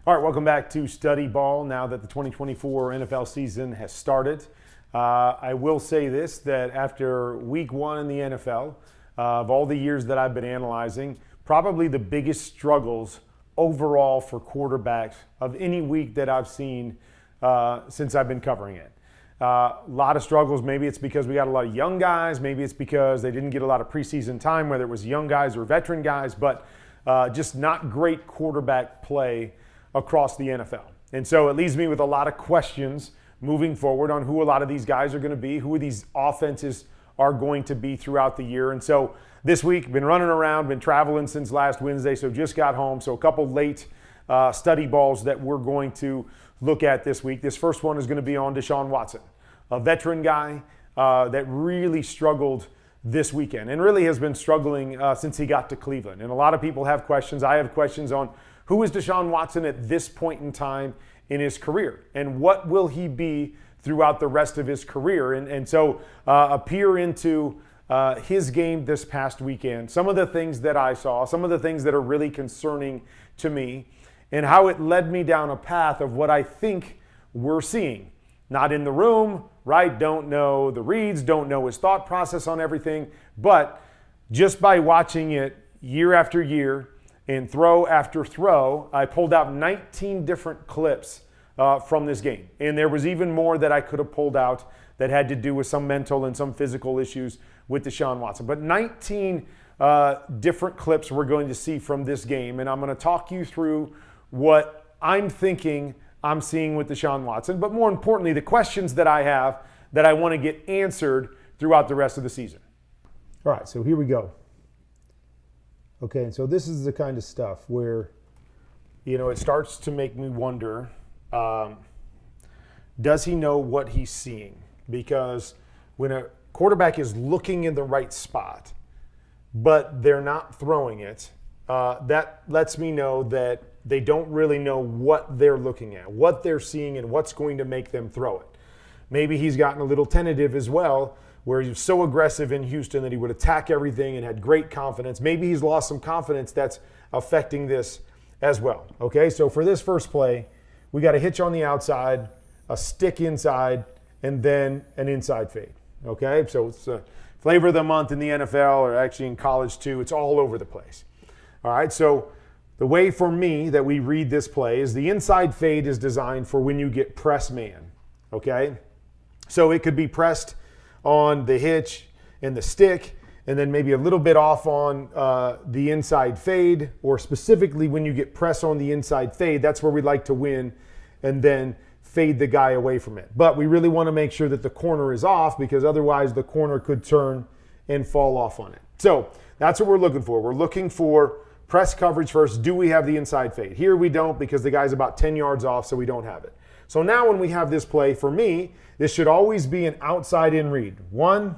All right, welcome back to Study Ball now that the 2024 NFL season has started. I will say this, that after week one in the NFL, of all the years that I've been analyzing, probably the biggest struggles overall for quarterbacks of any week that I've seen since I've been covering it. A lot of struggles. Maybe it's because we got a lot of young guys. Maybe it's because they didn't get a lot of preseason time, whether it was young guys or veteran guys, but just not great quarterback play across the NFL. And so it leaves me with a lot of questions moving forward on who a lot of these guys are going to be, who these offenses are going to be throughout the year. And so this week, been running around, been traveling since last Wednesday, so just got home. So a couple late study balls that we're going to look at this week. This first one is going to be on Deshaun Watson, a veteran guy that really struggled this weekend and really has been struggling since he got to Cleveland. And a lot of people have questions. I have questions on who is Deshaun Watson at this point in time in his career and what will he be throughout the rest of his career. And so a peer into his game this past weekend, some of the things that I saw, some of the things that are really concerning to me, and how it led me down a path of what I think we're seeing. Not in the room, right? Don't know the reads, don't know his thought process on everything, but just by watching it year after year and throw after throw, I pulled out 19 different clips from this game. And there was even more that I could have pulled out that had to do with some mental and some physical issues with Deshaun Watson. But 19 different clips we're going to see from this game, and I'm going to talk you through what I'm thinking I'm seeing with Deshaun Watson, but more importantly, the questions that I have that I want to get answered throughout the rest of the season. All right, so here we go. Okay, and so this is the kind of stuff where, it starts to make me wonder, does he know what he's seeing? Because when a quarterback is looking in the right spot, but they're not throwing it, that lets me know that they don't really know what they're looking at, what they're seeing, and what's going to make them throw it. Maybe he's gotten a little tentative as well, where he was so aggressive in Houston that he would attack everything and had great confidence. Maybe he's lost some confidence that's affecting this as well. Okay, so for this first play, we got a hitch on the outside, a stick inside, and then an inside fade. Okay, so it's a flavor of the month in the NFL, or actually in college too. It's all over the place. All right, so the way for me that we read this play is the inside fade is designed for when you get press man. Okay, so it could be pressed on the hitch and the stick, and then maybe a little bit off on the inside fade, or specifically when you get press on the inside fade, that's where we like to win and then fade the guy away from it. But we really want to make sure that the corner is off, because otherwise the corner could turn and fall off on it. So that's what we're looking for. We're looking for press coverage first. Do we have the inside fade? Here we don't, because the guy's about 10 yards off, so we don't have it. So now when we have this play, for me, this should always be an outside-in read. 1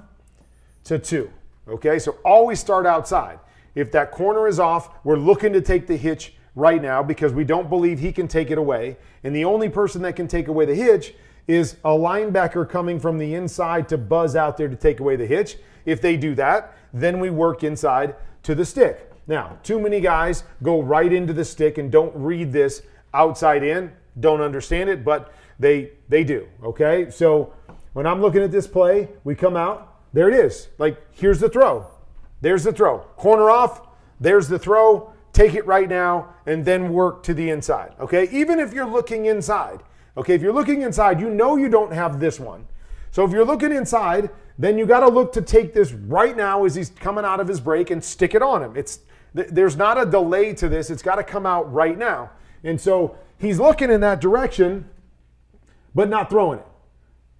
to 2. Okay, so always start outside. If that corner is off, we're looking to take the hitch right now because we don't believe he can take it away. And the only person that can take away the hitch is a linebacker coming from the inside to buzz out there to take away the hitch. If they do that, then we work inside to the stick. Now, too many guys go right into the stick and don't read this outside in, don't understand it, but they do, okay? So when I'm looking at this play, we come out, there it is. Like, here's the throw. There's the throw. Corner off, there's the throw. Take it right now and then work to the inside, okay? Even if you're looking inside, okay? If you're looking inside, you know you don't have this one. So if you're looking inside, then you got to look to take this right now as he's coming out of his break and stick it on him. There's not a delay to this. It's got to come out right now. And so he's looking in that direction, but not throwing it.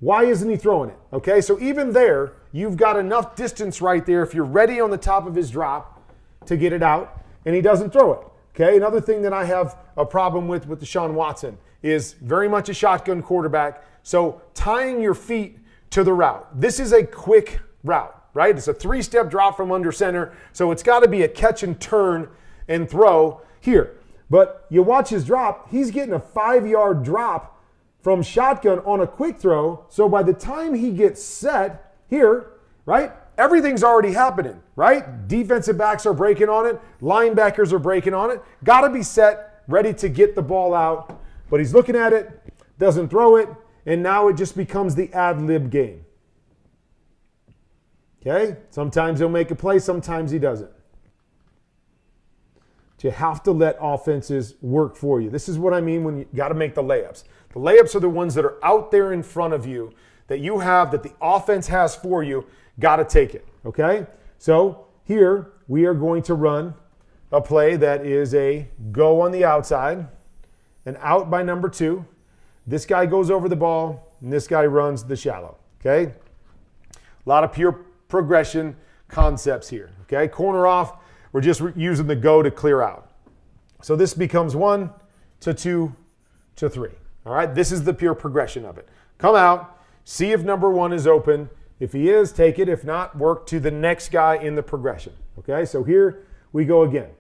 Why isn't he throwing it? Okay, so even there, you've got enough distance right there if you're ready on the top of his drop to get it out, and he doesn't throw it. Okay, another thing that I have a problem with Deshaun Watson is very much a shotgun quarterback, so tying your feet to the route. This is a quick route, right? It's a 3-step drop from under center, so it's got to be a catch and turn and throw here. But you watch his drop, he's getting a 5-yard drop from shotgun on a quick throw. So by the time he gets set here, right, everything's already happening, right? Defensive backs are breaking on it. Linebackers are breaking on it. Got to be set ready to get the ball out, but he's looking at it, doesn't throw it, and now it just becomes the ad-lib game. Okay? Sometimes he'll make a play, sometimes he doesn't. But you have to let offenses work for you. This is what I mean when you got to make the layups. The layups are the ones that are out there in front of you that you have, that the offense has for you. Got to take it. Okay? So here we are going to run a play that is a go on the outside, an out by number 2. This guy goes over the ball, and this guy runs the shallow. Okay? A lot of pure progression concepts here. Okay? Corner off, we're just using the go to clear out. So this becomes 1 to 2 to 3. All right? This is the pure progression of it. Come out, see if number 1 is open. If he is, take it. If not, work to the next guy in the progression. Okay? So here we go again.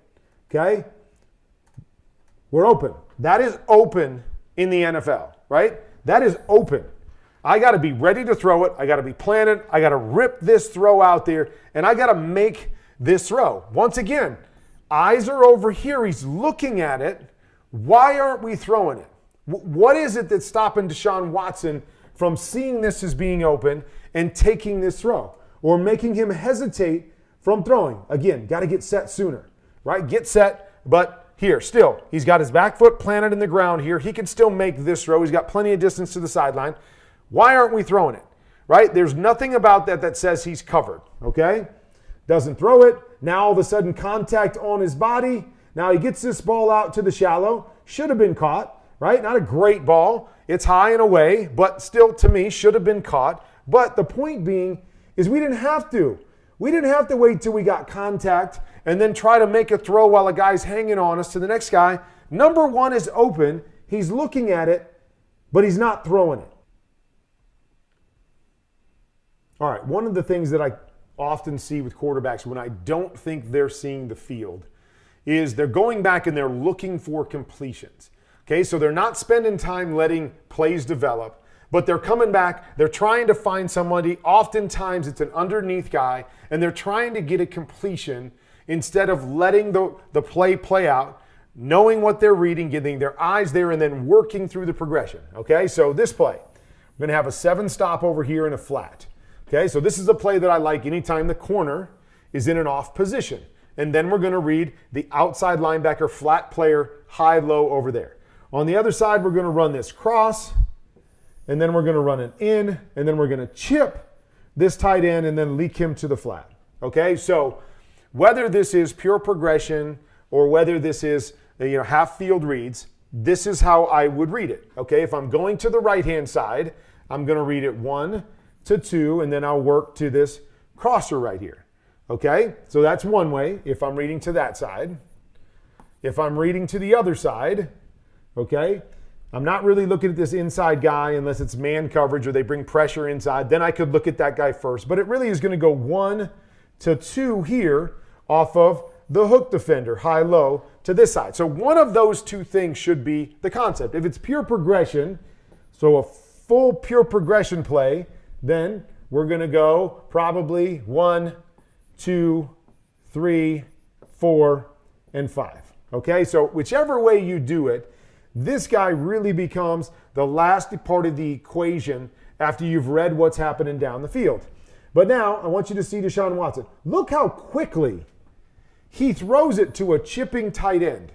Okay? We're open. That is open in the NFL, right? That is open. I got to be ready to throw it. I got to be planted. I got to rip this throw out there, and I got to make this throw. Once again, eyes are over here. He's looking at it. Why aren't we throwing it? What is it that's stopping Deshaun Watson from seeing this as being open and taking this throw, or making him hesitate from throwing? Again, got to get set sooner, right? Get set, but here, still, he's got his back foot planted in the ground here. He can still make this throw. He's got plenty of distance to the sideline. Why aren't we throwing it, right? There's nothing about that that says he's covered, okay? Doesn't throw it. Now all of a sudden contact on his body. Now he gets this ball out to the shallow. Should have been caught, right? Not a great ball. It's high and away, but still to me should have been caught. But the point being is we didn't have to. We didn't have to wait till we got contact and then try to make a throw while a guy's hanging on us to the next guy. Number 1 is open. He's looking at it, but he's not throwing it. All right, one of the things that I often see with quarterbacks when I don't think they're seeing the field is they're going back and they're looking for completions. Okay, so they're not spending time letting plays develop, but they're coming back, they're trying to find somebody. Oftentimes it's an underneath guy, and they're trying to get a completion instead of letting the play out, knowing what they're reading, getting their eyes there, and then working through the progression. Okay, so this play, we're going to have a 7 stop over here and a flat. Okay, so this is a play that I like anytime the corner is in an off position. And then we're going to read the outside linebacker flat player high-low over there. On the other side, we're going to run this cross, and then we're going to run an in, and then we're going to chip this tight end and then leak him to the flat. Okay, so whether this is pure progression or whether this is half field reads, this is how I would read it. Okay, if I'm going to the right-hand side, I'm going to read it 1 to 2, and then I'll work to this crosser right here. Okay, so that's one way if I'm reading to that side. If I'm reading to the other side, okay, I'm not really looking at this inside guy unless it's man coverage or they bring pressure inside. Then I could look at that guy first. But it really is going to go 1 to 2 here off of the hook defender, high-low, to this side. So one of those two things should be the concept. If it's pure progression, so a full pure progression play, then we're going to go probably 1, 2, 3, 4, and 5. Okay, so whichever way you do it, this guy really becomes the last part of the equation after you've read what's happening down the field. But now I want you to see Deshaun Watson. Look how quickly he throws it to a chipping tight end.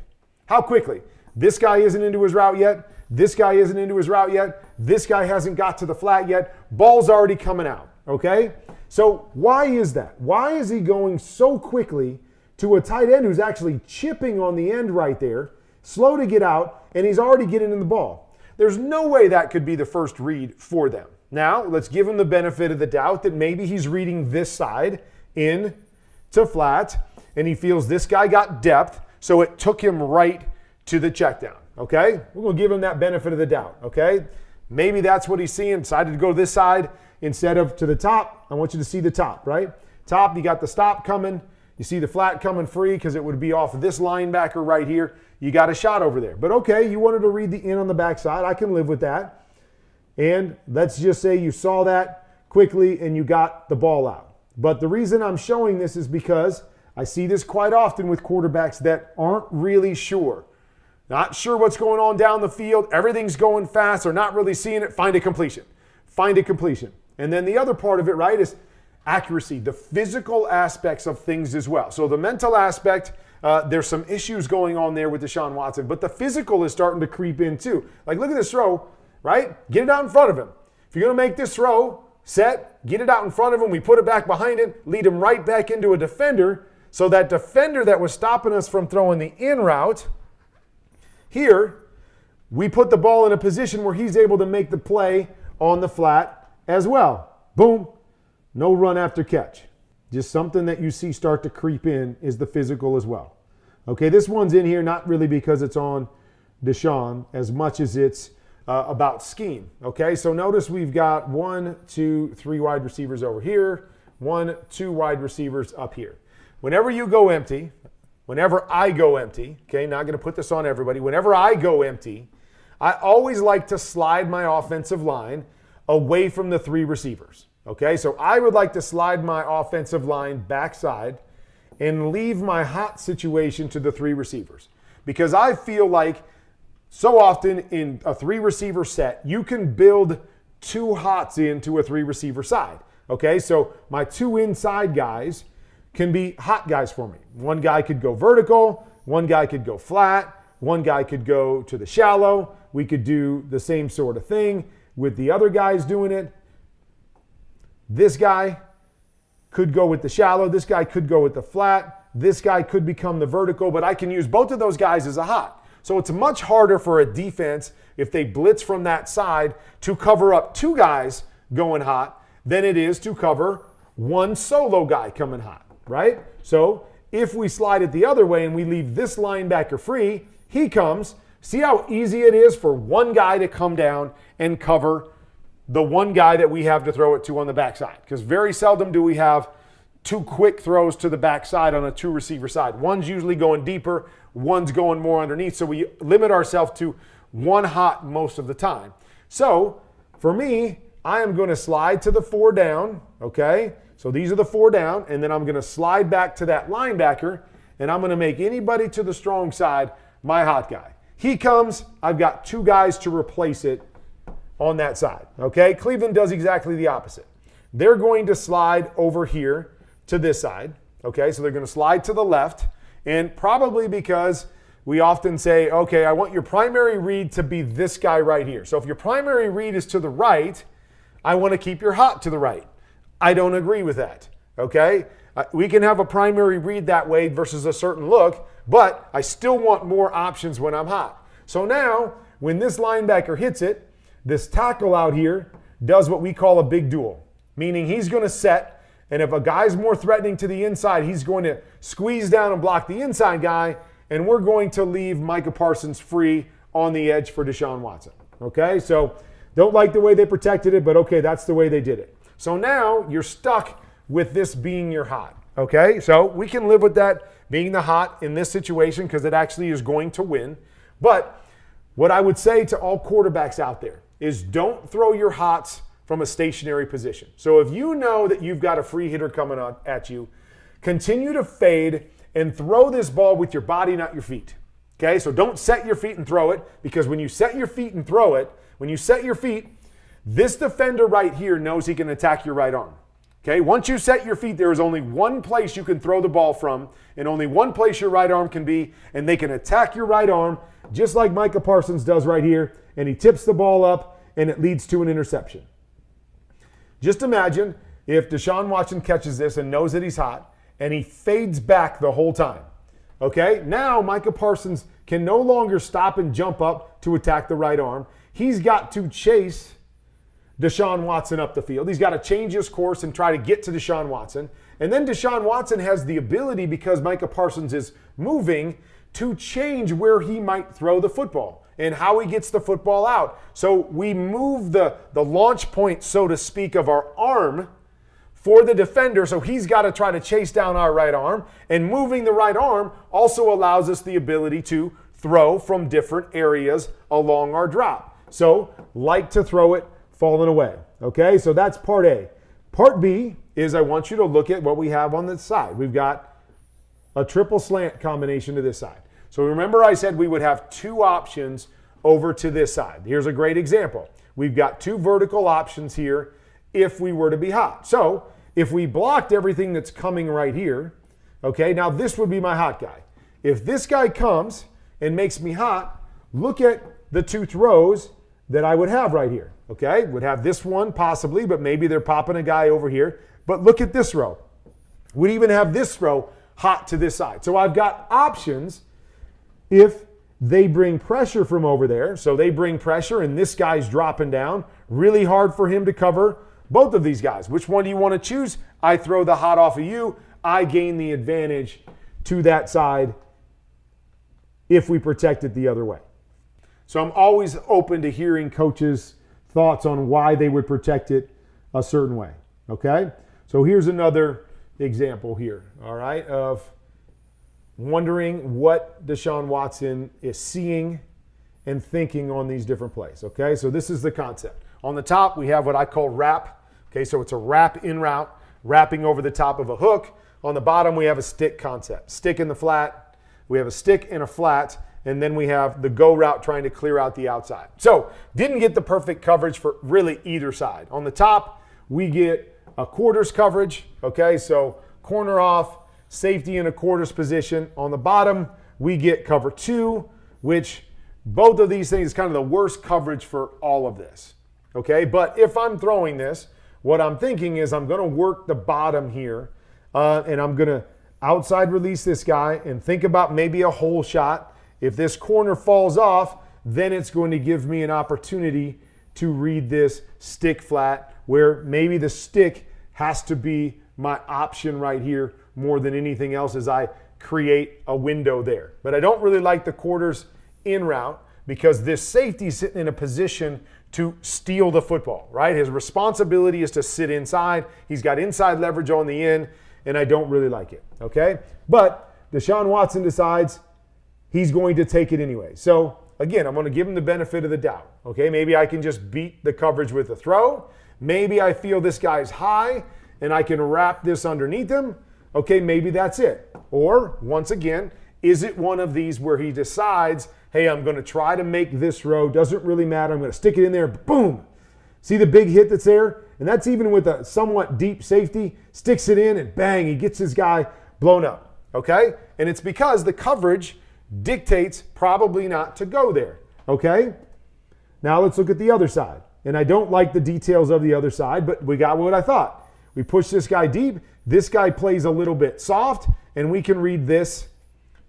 How quickly? This guy isn't into his route yet. This guy isn't into his route yet. This guy hasn't got to the flat yet. Ball's already coming out, okay? So why is that? Why is he going so quickly to a tight end who's actually chipping on the end right there, slow to get out, and he's already getting in the ball? There's no way that could be the first read for them. Now, let's give him the benefit of the doubt that maybe he's reading this side in to flat, and he feels this guy got depth, so it took him right to the check down, okay? We're going to give him that benefit of the doubt, okay? Maybe that's what he's seeing, decided to go to this side instead of to the top. I want you to see the top, right? Top, you got the stop coming. You see the flat coming free because it would be off of this linebacker right here. You got a shot over there. But okay, you wanted to read the in on the backside. I can live with that. And let's just say you saw that quickly and you got the ball out. But the reason I'm showing this is because I see this quite often with quarterbacks that aren't really sure. not sure what's going on down the field, everything's going fast, or not really seeing it, find a completion. Find a completion. And then the other part of it, right, is accuracy, the physical aspects of things as well. So the mental aspect, there's some issues going on there with Deshaun Watson, but the physical is starting to creep in too. Like, look at this throw, right? Get it out in front of him. If you're going to make this throw, set, get it out in front of him, we put it back behind him, lead him right back into a defender, so that defender that was stopping us from throwing the in route, here, we put the ball in a position where he's able to make the play on the flat as well. Boom. No run after catch. Just something that you see start to creep in is the physical as well. Okay, this one's in here not really because it's on Deshaun as much as it's about scheme. Okay, so notice we've got 1, 2, 3 wide receivers over here, 1, 2 wide receivers up here. Whenever you go empty, whenever I go empty, okay, not going to put this on everybody, whenever I go empty, I always like to slide my offensive line away from the 3 receivers. Okay, so I would like to slide my offensive line backside and leave my hot situation to the 3 receivers. Because I feel like so often in a 3 receiver set, you can build 2 hots into a 3 receiver side. Okay, so my 2 inside guys can be hot guys for me. One guy could go vertical, one guy could go flat, one guy could go to the shallow. We could do the same sort of thing with the other guys doing it. This guy could go with the shallow. This guy could go with the flat. This guy could become the vertical, but I can use both of those guys as a hot. So it's much harder for a defense, if they blitz from that side, to cover up 2 guys going hot than it is to cover 1 solo guy coming hot, right? So if we slide it the other way and we leave this linebacker free, he comes. See how easy it is for 1 guy to come down and cover the 1 guy that we have to throw it to on the backside. Because very seldom do we have 2 quick throws to the backside on a 2 receiver side. One's usually going deeper, one's going more underneath. So we limit ourselves to 1 hot most of the time. So for me, I am going to slide to the 4 down, okay? So these are the 4 down, and then I'm going to slide back to that linebacker, and I'm going to make anybody to the strong side my hot guy. He comes, I've got 2 guys to replace it on that side, okay? Cleveland does exactly the opposite. They're going to slide over here to this side, okay? So they're going to slide to the left, and probably because we often say, okay, I want your primary read to be this guy right here. So if your primary read is to the right, I want to keep your hot to the right. I don't agree with that, okay? We can have a primary read that way versus a certain look, but I still want more options when I'm hot. So now, when this linebacker hits it, this tackle out here does what we call a big duel, meaning he's going to set, and if a guy's more threatening to the inside, he's going to squeeze down and block the inside guy, and we're going to leave Micah Parsons free on the edge for Deshaun Watson, okay? So don't like the way they protected it, but okay, that's the way they did it. So now you're stuck with this being your hot, okay? So we can live with that being the hot in this situation because it actually is going to win. But what I would say to all quarterbacks out there is don't throw your hots from a stationary position. So if you know that you've got a free hitter coming at you, continue to fade and throw this ball with your body, not your feet. Okay, so don't set your feet and throw it, because when you set your feet and throw it, when you set your feet, this defender right here knows he can attack your right arm. Okay, once you set your feet, there is only 1 place you can throw the ball from, and only 1 place your right arm can be, and they can attack your right arm just like Micah Parsons does right here, and he tips the ball up, and it leads to an interception. Just imagine if Deshaun Watson catches this and knows that he's hot, and he fades back the whole time. Okay, now Micah Parsons can no longer stop and jump up to attack the right arm. He's got to chase Deshaun Watson up the field. He's got to change his course and try to get to Deshaun Watson. And then Deshaun Watson has the ability, because Micah Parsons is moving, to change where he might throw the football and how he gets the football out. So we move the launch point, so to speak, of our arm for the defender. So he's got to try to chase down our right arm. And moving the right arm also allows us the ability to throw from different areas along our drop. So like to throw it falling away. Okay, so that's part A. Part B is I want you to look at what we have on this side. We've got a triple slant combination to this side. So remember I said we would have two options over to this side. Here's a great example. We've got two vertical options here if we were to be hot. So if we blocked everything that's coming right here, okay, now this would be my hot guy. If this guy comes and makes me hot, look at the two throws that I would have right here, okay? Would have this one possibly, but maybe they're popping a guy over here. But look at this row. Would even have this row hot to this side. So I've got options if they bring pressure from over there. So they bring pressure and this guy's dropping down. Really hard for him to cover both of these guys. Which one do you want to choose? I throw the hot off of you. I gain the advantage to that side if we protect it the other way. So I'm always open to hearing coaches' thoughts on why they would protect it a certain way, okay? So here's another example here, all right, of wondering what Deshaun Watson is seeing and thinking on these different plays, okay? So this is the concept. On the top, we have what I call wrap, okay? So it's a wrap in route, wrapping over the top of a hook. On the bottom, we have a stick concept, stick in the flat. We have a stick and a flat, and then we have the go route trying to clear out the outside. So didn't get the perfect coverage for really either side. On the top, we get a quarters coverage, okay? So corner off, safety in a quarters position. On the bottom, we get cover two, which both of these things is kind of the worst coverage for all of this, okay? But if I'm throwing this, what I'm thinking is I'm gonna work the bottom here, and I'm gonna outside release this guy and think about maybe a hole shot. If this corner falls off, then it's going to give me an opportunity to read this stick flat where maybe the stick has to be my option right here more than anything else as I create a window there. But I don't really like the quarters in route because this safety is sitting in a position to steal the football, right? His responsibility is to sit inside. He's got inside leverage on the end, and I don't really like it, okay? But Deshaun Watson decides he's going to take it anyway. So again, I'm going to give him the benefit of the doubt. Okay, maybe I can just beat the coverage with a throw. Maybe I feel this guy's high and I can wrap this underneath him. Okay, maybe that's it. Or once again, is it one of these where he decides, hey, I'm going to try to make this row, doesn't really matter. I'm going to stick it in there, boom. See the big hit that's there? And that's even with a somewhat deep safety, sticks it in and bang, he gets his guy blown up. Okay? And it's because the coverage dictates probably not to go there, okay? Now let's look at the other side. And I don't like the details of the other side, but we got what I thought. We push this guy deep. This guy plays a little bit soft, and we can read this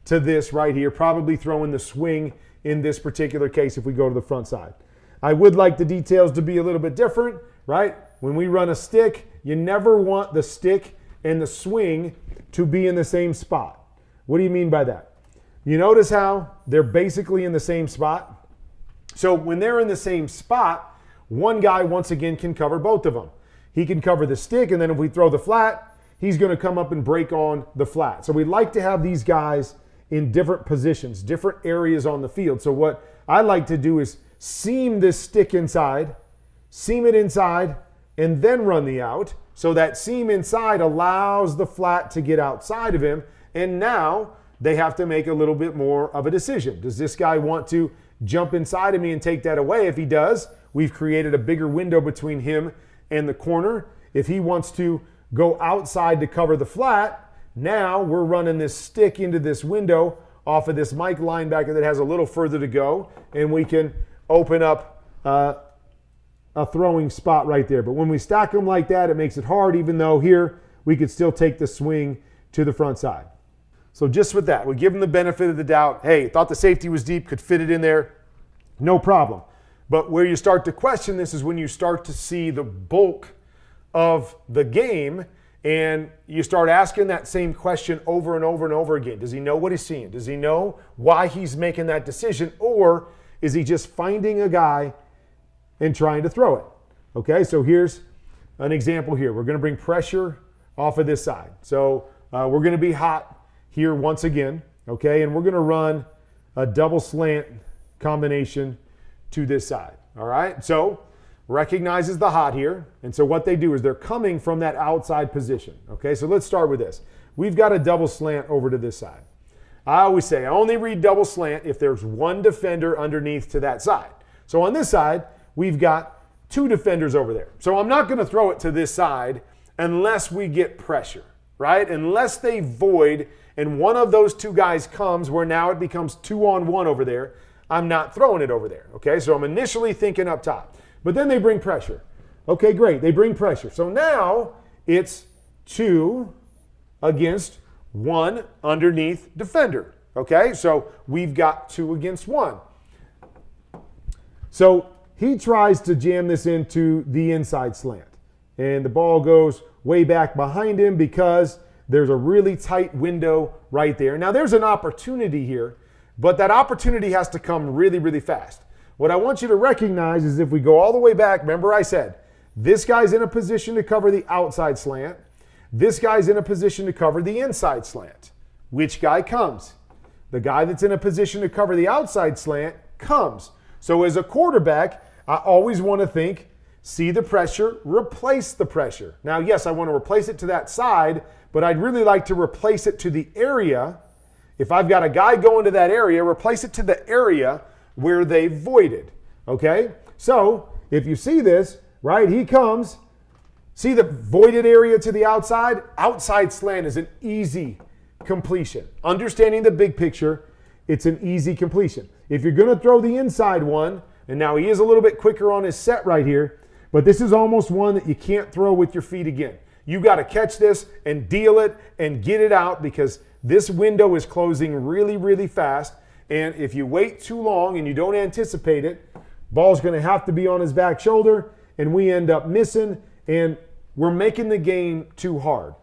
to this right here, probably throwing the swing in this particular case if we go to the front side. I would like the details to be a little bit different, right? When we run a stick, you never want the stick and the swing to be in the same spot. What do you mean by that? You notice how they're basically in the same spot? So when they're in the same spot, one guy once again can cover both of them. He can cover the stick, and then if we throw the flat, he's going to come up and break on the flat. So we like to have these guys in different positions, different areas on the field. So what I like to do is seam this stick inside, seam it inside, and then run the out. So that seam inside allows the flat to get outside of him, and now they have to make a little bit more of a decision. Does this guy want to jump inside of me and take that away? If he does, we've created a bigger window between him and the corner. If he wants to go outside to cover the flat, now we're running this stick into this window off of this Mike linebacker that has a little further to go, and we can open up a throwing spot right there. But when we stack them like that, it makes it hard, even though here we could still take the swing to the front side. So just with that, we give them the benefit of the doubt. Hey, thought the safety was deep, could fit it in there, no problem. But where you start to question this is when you start to see the bulk of the game and you start asking that same question over and over and over again. Does he know what he's seeing? Does he know why he's making that decision? Or is he just finding a guy and trying to throw it? Okay, so here's an example here. We're going to bring pressure off of this side. So we're going to be hot here once again, okay? And we're going to run a double slant combination to this side, all right? So recognizes the hot here. And so what they do is they're coming from that outside position, okay? So let's start with this. We've got a double slant over to this side. I always say I only read double slant if there's one defender underneath to that side. So on this side, we've got 2 defenders over there. So I'm not going to throw it to this side unless we get pressure, right? Unless they void and one of those 2 guys comes where now it becomes 2-on-1 over there, I'm not throwing it over there, okay? So I'm initially thinking up top. But then they bring pressure. Okay, great. They bring pressure. So now it's 2 against 1 underneath defender, okay? So we've got 2 against 1. So he tries to jam this into the inside slant. And the ball goes way back behind him because there's a really tight window right there. Now there's an opportunity here, but that opportunity has to come really, really fast. What I want you to recognize is if we go all the way back, remember I said, this guy's in a position to cover the outside slant. This guy's in a position to cover the inside slant. Which guy comes? The guy that's in a position to cover the outside slant comes. So as a quarterback, I always want to think, see the pressure, replace the pressure. Now, yes, I want to replace it to that side, but I'd really like to replace it to the area. If I've got a guy going to that area, replace it to the area where they voided, okay? So if you see this, right, he comes. See the voided area to the outside? Outside slant is an easy completion. Understanding the big picture, it's an easy completion. If you're going to throw the inside one, and now he is a little bit quicker on his set right here, but this is almost one that you can't throw with your feet again. You got to catch this and deal it and get it out because this window is closing really, really fast. And if you wait too long and you don't anticipate it, ball's going to have to be on his back shoulder, and we end up missing, and we're making the game too hard.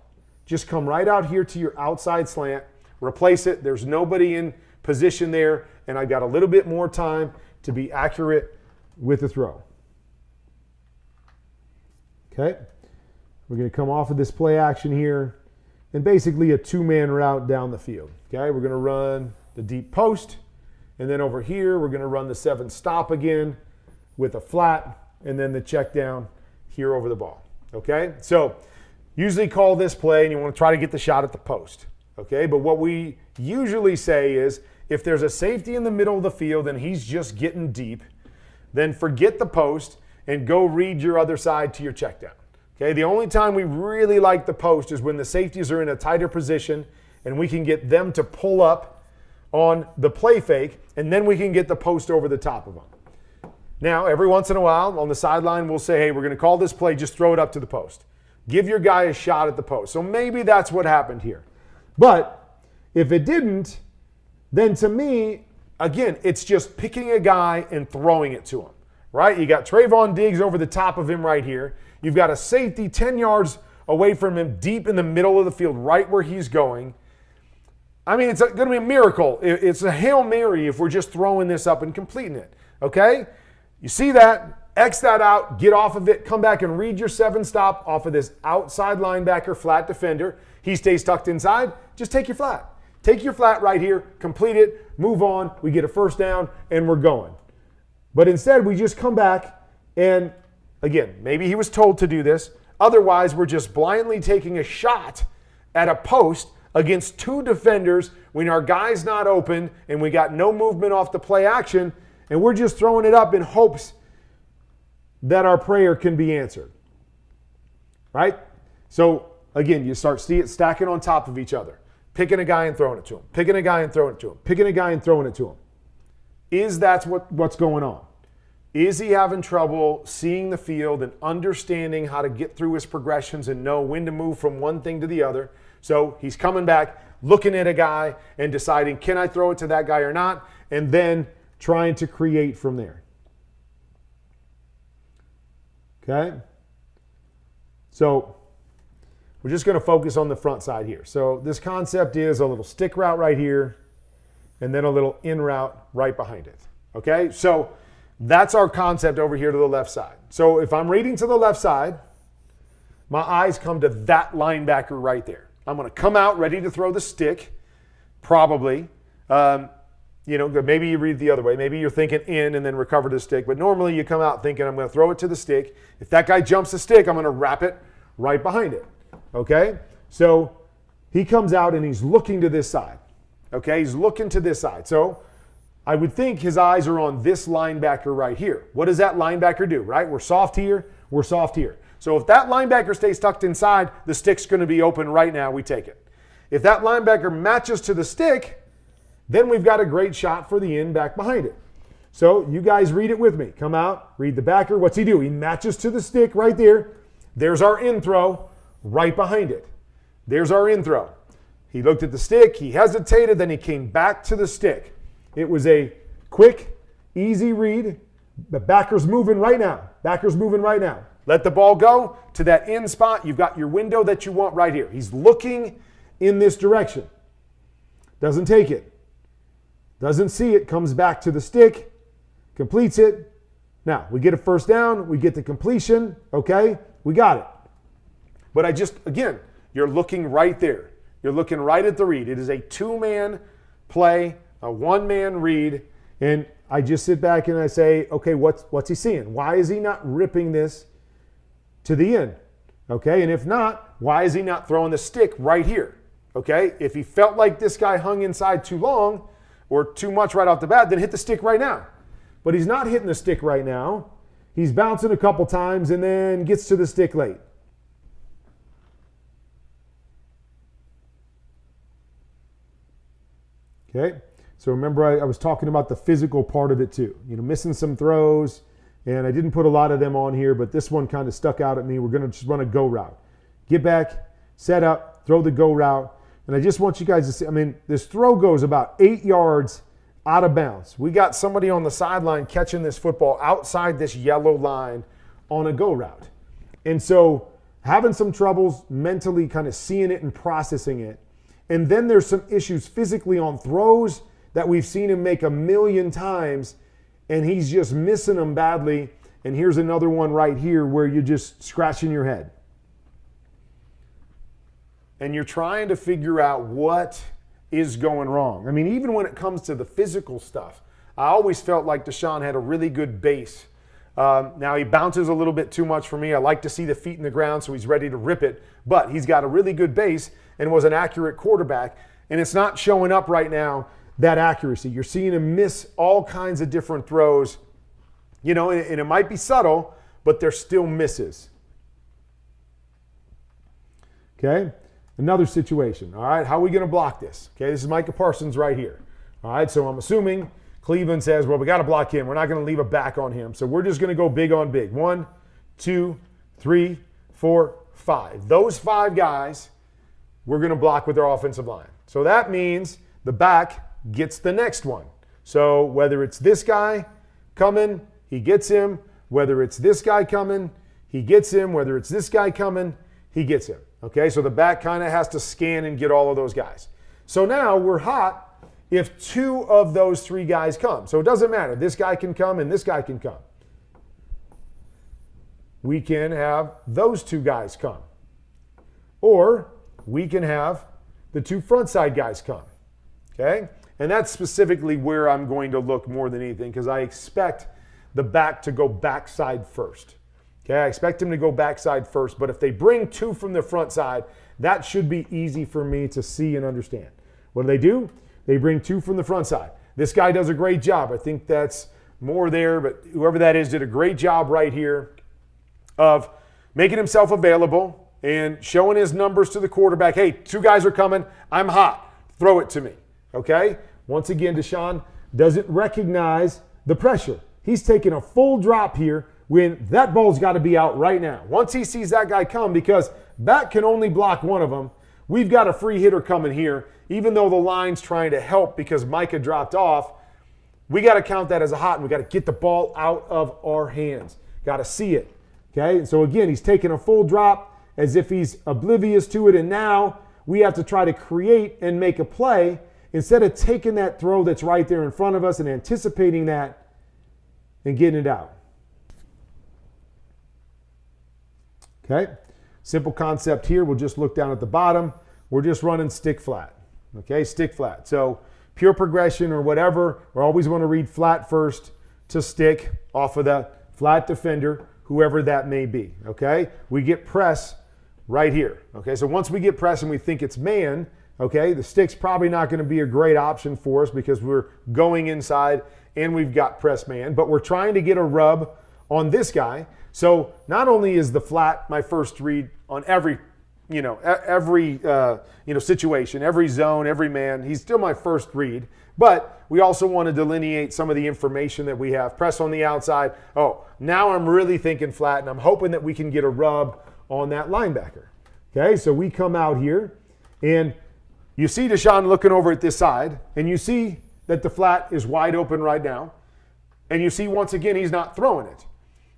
Just come right out here to your outside slant, replace it. There's nobody in position there, and I got a little bit more time to be accurate with the throw. Okay, we're going to come off of this play action here, and basically a 2-man route down the field. Okay, we're going to run the deep post, and then over here we're going to run the 7 stop again with a flat, and then the check down here over the ball. Okay, so usually call this play, and you want to try to get the shot at the post. Okay, but what we usually say is if there's a safety in the middle of the field and he's just getting deep, then forget the post and go read your other side to your check down. Okay, the only time we really like the post is when the safeties are in a tighter position and we can get them to pull up on the play fake, and then we can get the post over the top of them. Now, every once in a while on the sideline, we'll say, hey, we're going to call this play, just throw it up to the post. Give your guy a shot at the post. So maybe that's what happened here. But if it didn't, then to me, again, it's just picking a guy and throwing it to him, right? You got Trayvon Diggs over the top of him right here. You've got a safety 10 yards away from him, deep in the middle of the field, right where he's going. I mean, it's going to be a miracle. It's a Hail Mary if we're just throwing this up and completing it, okay? You see that, X that out, get off of it, come back and read your 7 stop off of this outside linebacker flat defender. He stays tucked inside, just take your flat. Take your flat right here, complete it, move on, we get a first down, and we're going. But instead, we just come back and, again, maybe he was told to do this. Otherwise, we're just blindly taking a shot at a post against 2 defenders when our guy's not open and we got no movement off the play action, and we're just throwing it up in hopes that our prayer can be answered. Right? So, again, you start stacking on top of each other. Picking a guy and throwing it to him. Picking a guy and throwing it to him. Picking a guy and throwing it to him. Is that what's going on? Is he having trouble seeing the field and understanding how to get through his progressions and know when to move from one thing to the other? So he's coming back, looking at a guy and deciding, can I throw it to that guy or not? And then trying to create from there. Okay? So we're just going to focus on the front side here. So this concept is a little stick route right here and then a little in route right behind it. Okay? So that's our concept over here to the left side. So if I'm reading to the left side, my eyes come to that linebacker right there. I'm going to come out ready to throw the stick, probably. Maybe you read the other way. Maybe you're thinking in and then recover the stick. But normally you come out thinking I'm going to throw it to the stick. If that guy jumps the stick, I'm going to wrap it right behind it. Okay? So he comes out and he's looking to this side. Okay, he's looking to this side. So I would think his eyes are on this linebacker right here. What does that linebacker do, right? We're soft here, we're soft here. So if that linebacker stays tucked inside, the stick's going to be open right now. We take it. If that linebacker matches to the stick, then we've got a great shot for the end back behind it. So you guys read it with me. Come out, read the backer. What's he do? He matches to the stick right there. There's our in throw right behind it. There's our in throw. He looked at the stick, he hesitated, then he came back to the stick. It was a quick, easy read. The backer's moving right now. Backer's moving right now. Let the ball go to that in spot. You've got your window that you want right here. He's looking in this direction. Doesn't take it. Doesn't see it. Comes back to the stick. Completes it. Now, we get a first down. We get the completion. Okay? We got it. But again, you're looking right there. You're looking right at the read. It is a two-man play, a one-man read. And I just sit back and I say, okay, what's he seeing? Why is he not ripping this to the end? Okay, and if not, why is he not throwing the stick right here? Okay, if he felt like this guy hung inside too long or too much right off the bat, then hit the stick right now. But he's not hitting the stick right now. He's bouncing a couple times and then gets to the stick late. Okay, so remember I was talking about the physical part of it too. Missing some throws, and I didn't put a lot of them on here, but this one kind of stuck out at me. We're going to just run a go route. Get back, set up, throw the go route. And I just want you guys to see, this throw goes about 8 yards out of bounds. We got somebody on the sideline catching this football outside this yellow line on a go route. And so having some troubles mentally kind of seeing it and processing it. And then there's some issues physically on throws that we've seen him make 1,000,000 times, and he's just missing them badly. And here's another one right here where you're just scratching your head. And you're trying to figure out what is going wrong. Even when it comes to the physical stuff, I always felt like Deshaun had a really good base. Now he bounces a little bit too much for me. I like to see the feet in the ground so he's ready to rip it. But he's got a really good base and was an accurate quarterback. And it's not showing up right now, that accuracy. You're seeing him miss all kinds of different throws. And it might be subtle, but they're still misses. Okay? Another situation. All right, how are we going to block this? Okay, this is Micah Parsons right here. All right, so I'm assuming Cleveland says, well, we got to block him. We're not going to leave a back on him. So we're just going to go big on big. 1, 2, 3, 4, 5. Those 5 guys, we're going to block with their offensive line. So that means the back gets the next one. So whether it's this guy coming, he gets him. Whether it's this guy coming, he gets him. Whether it's this guy coming, he gets him. Okay, so the back kind of has to scan and get all of those guys. So now we're hot if 2 of those 3 guys come. So it doesn't matter. This guy can come and this guy can come. We can have those 2 guys come. Or we can have the 2 front side guys come. Okay? And that's specifically where I'm going to look more than anything because I expect the back to go backside first. Okay, I expect him to go backside first, but if they bring 2 from the front side, that should be easy for me to see and understand. What do? They bring 2 from the front side. This guy does a great job. I think that's more there, but whoever that is did a great job right here of making himself available and showing his numbers to the quarterback. Hey, 2 guys are coming. I'm hot. Throw it to me. Okay? Once again, Deshaun doesn't recognize the pressure. He's taking a full drop here when that ball's got to be out right now. Once he sees that guy come, because back can only block one of them, we've got a free hitter coming here. Even though the line's trying to help because Micah dropped off, we got to count that as a hot, and we got to get the ball out of our hands. Got to see it. Okay? And so again, he's taking a full drop as if he's oblivious to it, and now we have to try to create and make a play instead of taking that throw that's right there in front of us and anticipating that and getting it out. Okay, simple concept here. We'll just look down at the bottom. We're just running stick flat. Okay, stick flat. So pure progression or whatever, we always want to read flat first to stick off of the flat defender, whoever that may be. Okay, we get press right here. Okay, so once we get press and we think it's man, Okay, the stick's probably not going to be a great option for us because we're going inside and we've got press man, but we're trying to get a rub on this guy. So not only is the flat my first read on every situation, every zone, every man, he's still my first read, but we also want to delineate some of the information that we have. Press on the outside. Oh, now I'm really thinking flat, and I'm hoping that we can get a rub on that linebacker. Okay, so we come out here, and you see Deshaun looking over at this side, and you see that the flat is wide open right now, and you see once again he's not throwing it.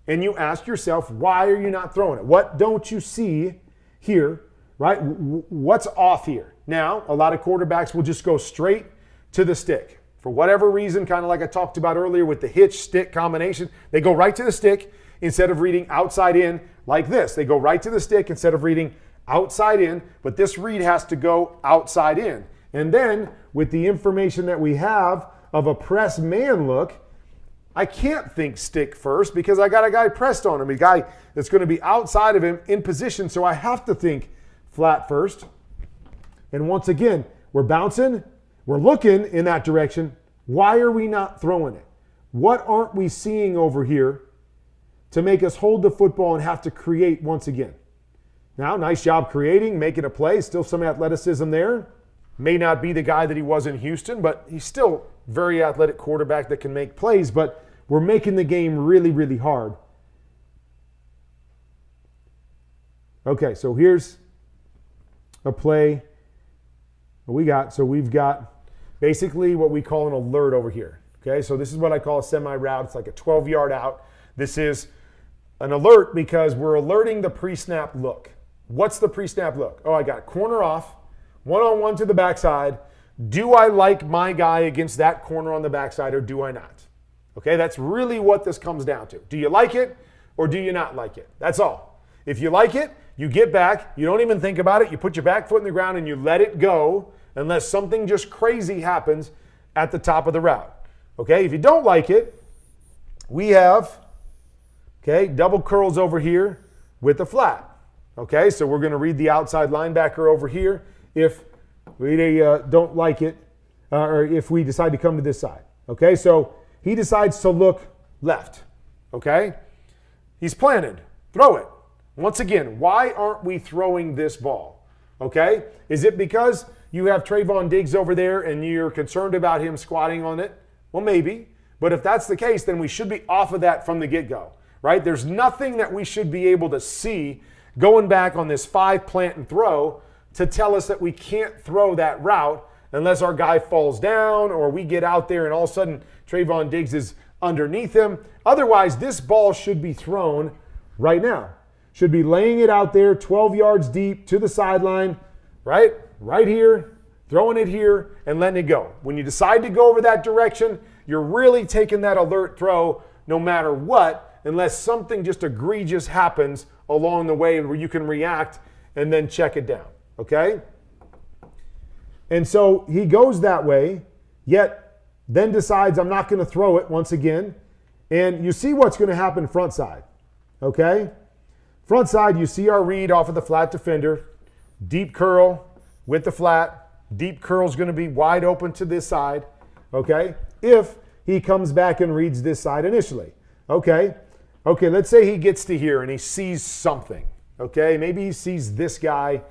And you ask yourself, why are you not throwing it? What don't you see here, right? What's off here? Now, a lot of quarterbacks will just go straight to the stick. For whatever reason, kind of like I talked about earlier with the hitch-stick combination, they go right to the stick instead of reading outside in like this. They go right to the stick instead of reading outside in, but this read has to go outside in. And then with the information that we have of a press man look, I can't think stick first because I got a guy pressed on him, a guy that's going to be outside of him in position, so I have to think flat first. And once again, we're bouncing, we're looking in that direction. Why are we not throwing it? What aren't we seeing over here to make us hold the football and have to create once again? Now, nice job creating, making a play, still some athleticism there. May not be the guy that he was in Houston, but he's still very athletic quarterback that can make plays, but we're making the game really, really hard. Okay, so here's a play we got. So we've got basically what we call an alert over here. Okay, so this is what I call a semi-route. It's like a 12-yard out. This is an alert because we're alerting the pre-snap look. What's the pre-snap look? Oh, I got corner off, one-on-one to the backside. Do I like my guy against that corner on the backside or do I not? Okay, that's really what this comes down to. Do you like it or do you not like it? That's all. If you like it, you get back, you don't even think about it, you put your back foot in the ground and you let it go unless something just crazy happens at the top of the route. Okay, if you don't like it, we have, double curls over here with the flat. Okay, so we're going to read the outside linebacker over here if we don't like it or if we decide to come to this side. Okay, so he decides to look left. Okay, he's planted. Throw it. Once again, why aren't we throwing this ball? Okay, is it because you have Trayvon Diggs over there and you're concerned about him squatting on it? Well, maybe. But if that's the case, then we should be off of that from the get-go, right? There's nothing that we should be able to see going back on this 5 plant and throw to tell us that we can't throw that route unless our guy falls down or we get out there and all of a sudden Trayvon Diggs is underneath him. Otherwise, this ball should be thrown right now. Should be laying it out there 12 yards deep to the sideline, right? Right here, throwing it here and letting it go. When you decide to go over that direction, you're really taking that alert throw no matter what, unless something just egregious happens along the way where you can react and then check it down, okay? And so he goes that way, yet then decides I'm not going to throw it once again. And you see what's going to happen front side, okay? Front side, you see our read off of the flat defender, deep curl with the flat. Deep curl is going to be wide open to this side, okay? If he comes back and reads this side initially, okay? Okay, let's say he gets to here and he sees something, okay? Maybe he sees this guy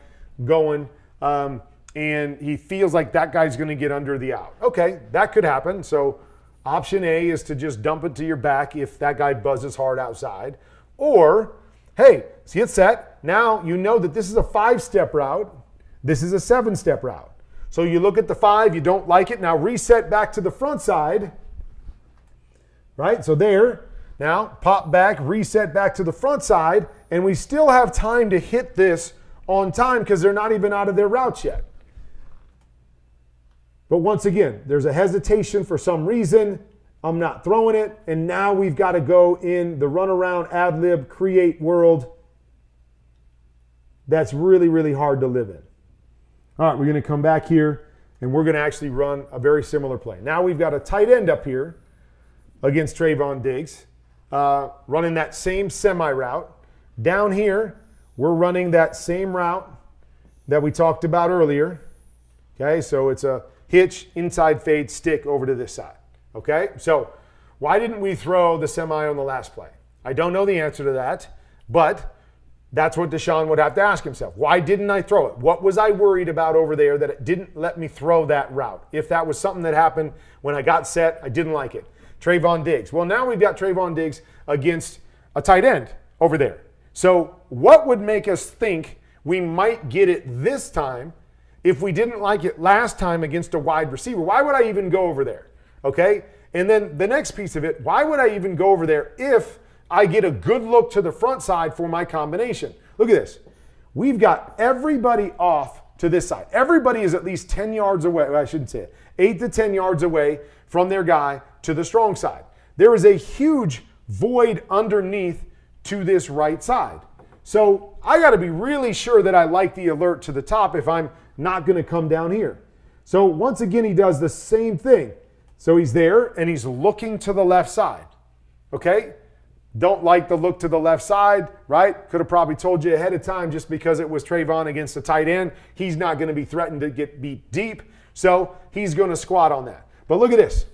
going and he feels like that guy's going to get under the out. Okay, that could happen. So option A is to just dump it to your back if that guy buzzes hard outside. Or, hey, see it set. Now you know that this is a 5-step route. This is a 7-step route. So you look at the 5, you don't like it. Now reset back to the front side, right? So there. Now pop back, reset back to the front side, and we still have time to hit this on time because they're not even out of their routes yet. But once again, there's a hesitation for some reason. I'm not throwing it, and now we've got to go in the runaround, ad-lib, create world. That's really, really hard to live in. All right, we're going to come back here, and we're going to actually run a very similar play. Now we've got a tight end up here against Trayvon Diggs, running that same semi-route. Down here, we're running that same route that we talked about earlier. Okay, so it's a hitch, inside fade, stick over to this side. Okay, so why didn't we throw the semi on the last play? I don't know the answer to that, but that's what Deshaun would have to ask himself. Why didn't I throw it? What was I worried about over there that it didn't let me throw that route? If that was something that happened when I got set, I didn't like it. Trayvon Diggs. Well, now we've got Trayvon Diggs against a tight end over there. So what would make us think we might get it this time if we didn't like it last time against a wide receiver? Why would I even go over there? Okay? And then the next piece of it, why would I even go over there if I get a good look to the front side for my combination? Look at this. We've got everybody off to this side. Everybody is at least 10 yards away. Well, I shouldn't say it. 8 to 10 yards away from their guy to the strong side. There is a huge void underneath to this right side. So I got to be really sure that I like the alert to the top if I'm not going to come down here. So once again, he does the same thing. So he's there and he's looking to the left side. Okay? Don't like the look to the left side, right? Could have probably told you ahead of time just because it was Trayvon against the tight end. He's not going to be threatened to get beat deep. So he's going to squat on that. But look at this.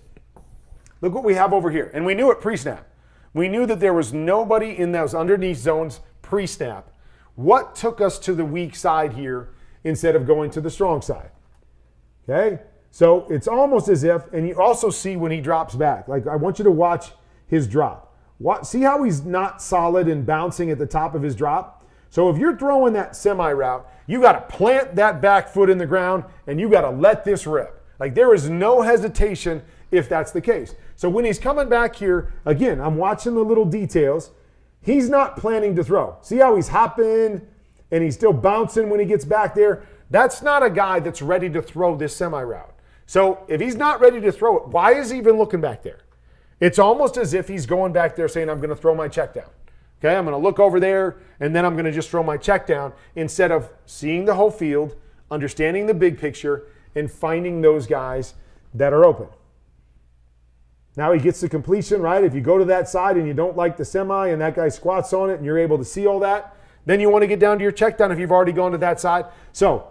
Look what we have over here. And we knew it pre-snap. We knew that there was nobody in those underneath zones pre-snap. What took us to the weak side here instead of going to the strong side? Okay? So it's almost as if, and you also see when he drops back. Like I want you to watch his drop. See how he's not solid and bouncing at the top of his drop? So if you're throwing that semi route, you got to plant that back foot in the ground and you got to let this rip. Like there is no hesitation if that's the case. So when he's coming back here, again, I'm watching the little details. He's not planning to throw. See how he's hopping and he's still bouncing when he gets back there? That's not a guy that's ready to throw this semi route. So if he's not ready to throw it, why is he even looking back there? It's almost as if he's going back there saying, I'm going to throw my check down. Okay, I'm going to look over there, and then I'm going to just throw my check down instead of seeing the whole field, understanding the big picture, and finding those guys that are open. Now he gets the completion, right? If you go to that side and you don't like the semi and that guy squats on it and you're able to see all that, then you want to get down to your check down if you've already gone to that side. So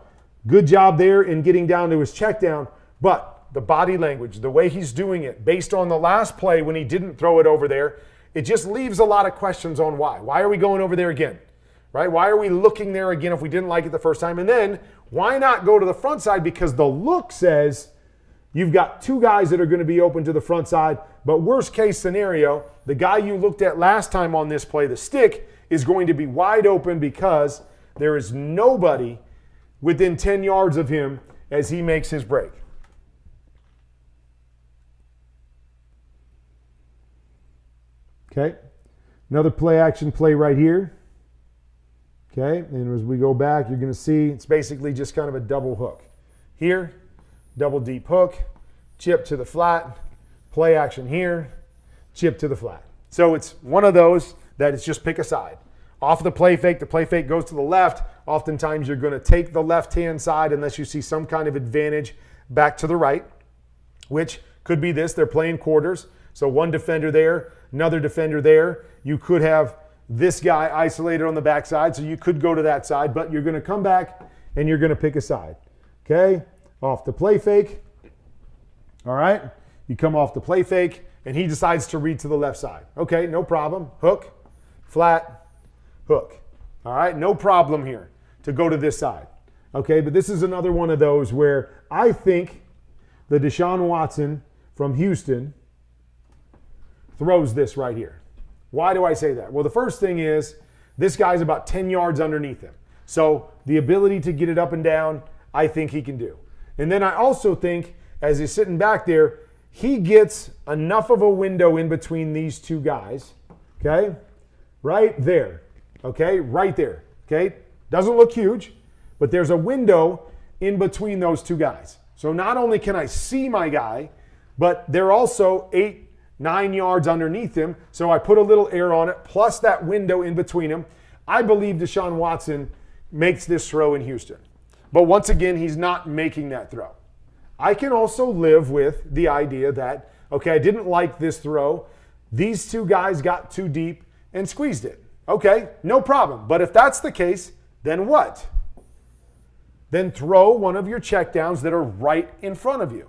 good job there in getting down to his check down, but the body language, the way he's doing it, based on the last play when he didn't throw it over there, it just leaves a lot of questions on why. Why are we going over there again? Right? Why are we looking there again if we didn't like it the first time? And then why not go to the front side? Because the look says you've got two guys that are going to be open to the front side. But worst case scenario, the guy you looked at last time on this play, the stick, is going to be wide open because there is nobody within 10 yards of him as he makes his break. Okay, another play action play right here. Okay, and as we go back, you're going to see it's basically just kind of a double hook. Here, double deep hook, chip to the flat, play action here, chip to the flat. So it's one of those that it's just pick a side. Off the play fake goes to the left. Oftentimes you're going to take the left-hand side unless you see some kind of advantage back to the right, which could be this. They're playing quarters. So one defender there, another defender there. You could have this guy isolated on the backside, so you could go to that side, but you're going to come back and you're going to pick a side. Okay? Off the play fake. All right? You come off the play fake, and he decides to read to the left side. Okay, no problem. Hook, flat, hook. All right? No problem here to go to this side. Okay, but this is another one of those where I think the Deshaun Watson from Houston throws this right here. Why do I say that? Well, the first thing is this guy's about 10 yards underneath him. So the ability to get it up and down, I think he can do. And then I also think as he's sitting back there, he gets enough of a window in between these two guys, okay? Right there, okay? Right there, okay? Doesn't look huge, but there's a window in between those two guys. So not only can I see my guy, but they're also 8-9 yards underneath him, so I put a little air on it, plus that window in between them. I believe Deshaun Watson makes this throw in Houston. But once again, he's not making that throw. I can also live with the idea that, okay, I didn't like this throw. These two guys got too deep and squeezed it. Okay, no problem. But if that's the case, then what? then throw one of your checkdowns that are right in front of you,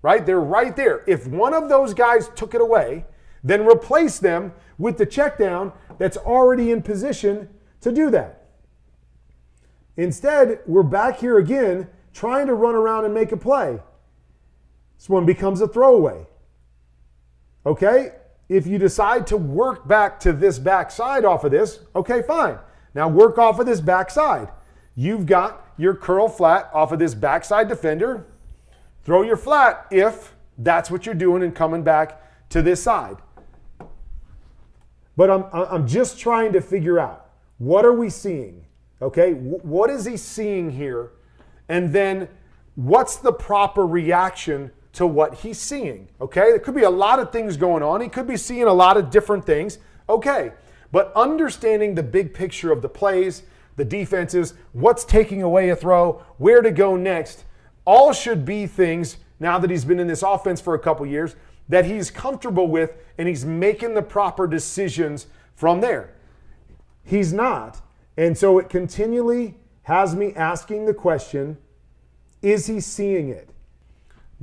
right? They're right there. If one of those guys took it away, then replace them with the checkdown that's already in position to do that. Instead, we're back here again trying to run around and make a play. This one becomes a throwaway. Okay? If you decide to work back to this backside off of this, okay, fine. Now work off of this backside. You've got your curl flat off of this backside defender. Throw your flat if that's what you're doing and coming back to this side. But I'm just trying to figure out, what are we seeing? Okay, what is he seeing here? And then what's the proper reaction to what he's seeing? Okay, there could be a lot of things going on. He could be seeing a lot of different things. Okay, but understanding the big picture of the plays, the defenses, what's taking away a throw, where to go next, all should be things, now that he's been in this offense for a couple years, that he's comfortable with, and he's making the proper decisions from there. He's not. And so it continually has me asking the question, is he seeing it?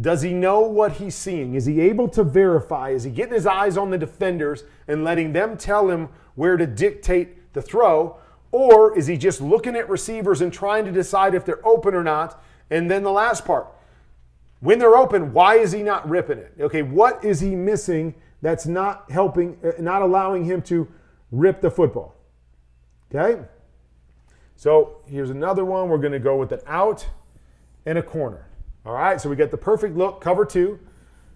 Does he know what he's seeing? Is he able to verify? Is he getting his eyes on the defenders and letting them tell him where to dictate the throw? Or is he just looking at receivers and trying to decide if they're open or not? And then the last part, when they're open, why is he not ripping it? Okay, what is he missing that's not helping, not allowing him to rip the football? Okay? So here's another one. We're going to go with an out and a corner. All right, so we got the perfect look, cover two.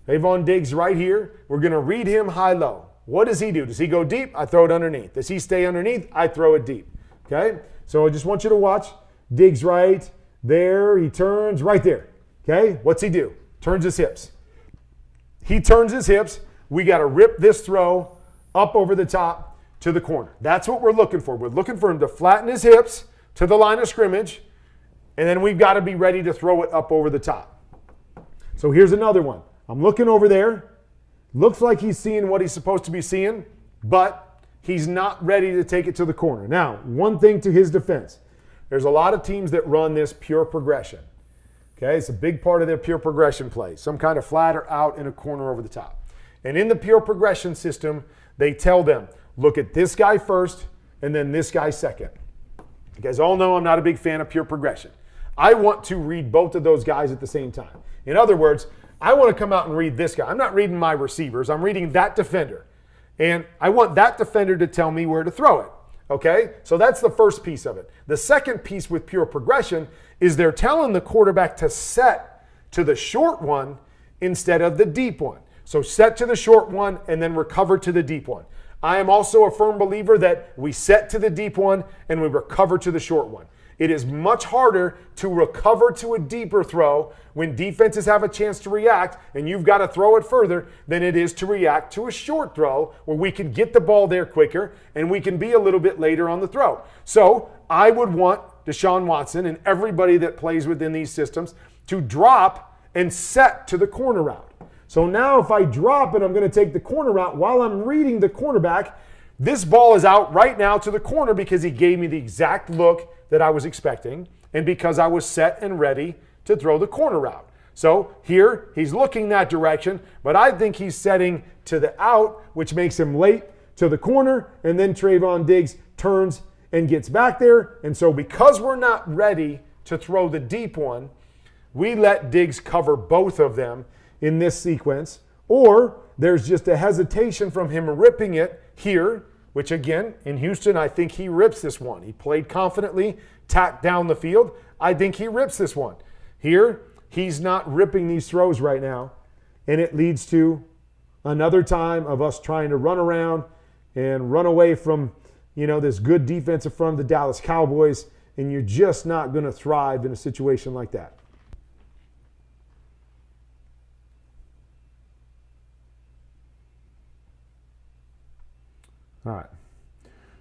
Trayvon Diggs right here. We're going to read him high-low. What does he do? Does he go deep? I throw it underneath. Does he stay underneath? I throw it deep. Okay? So I just want you to watch. Diggs right there. He turns right there. Okay? What's he do? Turns his hips. He turns his hips. We got to rip this throw up over the top to the corner. That's what we're looking for. We're looking for him to flatten his hips to the line of scrimmage, and then we've got to be ready to throw it up over the top. So here's another one. I'm looking over there. Looks like he's seeing what he's supposed to be seeing, but he's not ready to take it to the corner. Now, one thing to his defense. There's a lot of teams that run this pure progression. Okay, it's a big part of their pure progression play. Some kind of flat or out in a corner over the top. And in the pure progression system, they tell them, look at this guy first and then this guy second. You guys all know I'm not a big fan of pure progression. I want to read both of those guys at the same time. In other words, I want to come out and read this guy. I'm not reading my receivers. I'm reading that defender. And I want that defender to tell me where to throw it. Okay? So that's the first piece of it. The second piece with pure progression is they're telling the quarterback to set to the short one instead of the deep one. So set to the short one and then recover to the deep one. I am also a firm believer that we set to the deep one and we recover to the short one. It is much harder to recover to a deeper throw when defenses have a chance to react and you've got to throw it further than it is to react to a short throw where we can get the ball there quicker and we can be a little bit later on the throw. So I would want Deshaun Watson and everybody that plays within these systems to drop and set to the corner route. So now if I drop and I'm going to take the corner route while I'm reading the cornerback, this ball is out right now to the corner because he gave me the exact look that I was expecting and because I was set and ready to throw the corner route. So here he's looking that direction, but I think he's setting to the out, which makes him late to the corner, and then Trayvon Diggs turns and gets back there. And so because we're not ready to throw the deep one, we let Diggs cover both of them in this sequence, or there's just a hesitation from him ripping it here, which again, in Houston, I think he rips this one. He played confidently, tacked down the field. I think he rips this one. Here, he's not ripping these throws right now, and it leads to another time of us trying to run around and run away from, this good defensive front of the Dallas Cowboys, and you're just not going to thrive in a situation like that. All right,